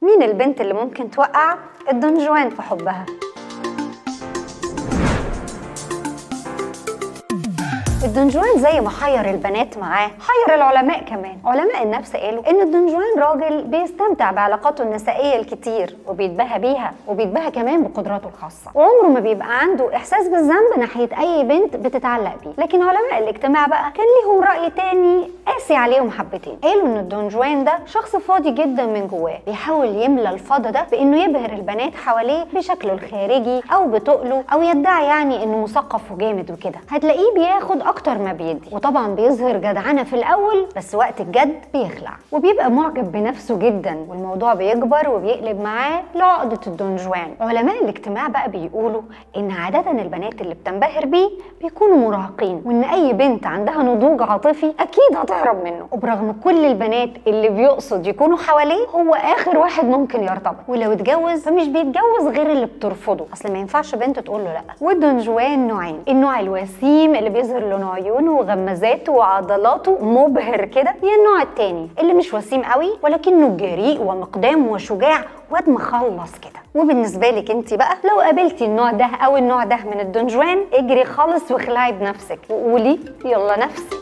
مين البنت اللي ممكن توقع الدون جوان في حبها؟ الدون جوان زي ما حير البنات معاه حير العلماء كمان. علماء النفس قالوا ان الدون جوان راجل بيستمتع بعلاقاته النسائيه الكتير وبيتباهى بيها وبيتباهى كمان بقدراته الخاصه، وعمره ما بيبقى عنده احساس بالذنب ناحيه اي بنت بتتعلق بيه. لكن علماء الاجتماع بقى كان ليهم راي تاني قاسي عليهم حبتين. قالوا ان الدون جوان ده شخص فاضي جدا من جواه، بيحاول يملى الفضا ده بانه يبهر البنات حواليه بشكله الخارجي او بتقله، او يدعي يعني انه مثقف وجامد وكده. هتلاقيه بياخد اكتر ما بيدي، وطبعا بيظهر جدعنه في الاول، بس وقت الجد بيخلع وبيبقى معجب بنفسه جدا، والموضوع بيكبر وبيقلب معاه لعقده الدون جوان. علماء الاجتماع بقى بيقولوا ان عاده البنات اللي بتنبهر بيه بيكونوا مراهقين، وان اي بنت عندها نضوج عاطفي اكيد هتهرب منه، وبرغم كل البنات اللي بيقصد يكونوا حواليه هو اخر واحد ممكن يرتبط، ولو اتجوز فمش بيتجوز غير اللي بترفضه، اصل ما ينفعش بنت تقول له لا. والدون جوان نوعين، النوع الوسيم اللي بيظهر له عيونه وغمازاته وعضلاته مبهر كده، يا النوع التاني اللي مش وسيم قوي ولكنه جريء ومقدام وشجاع واد مخلص كده. وبالنسبه لك انت بقى، لو قابلتي النوع ده او النوع ده من الدون جوان، اجري خالص واخلعي بنفسك وقولي يلا نفسي.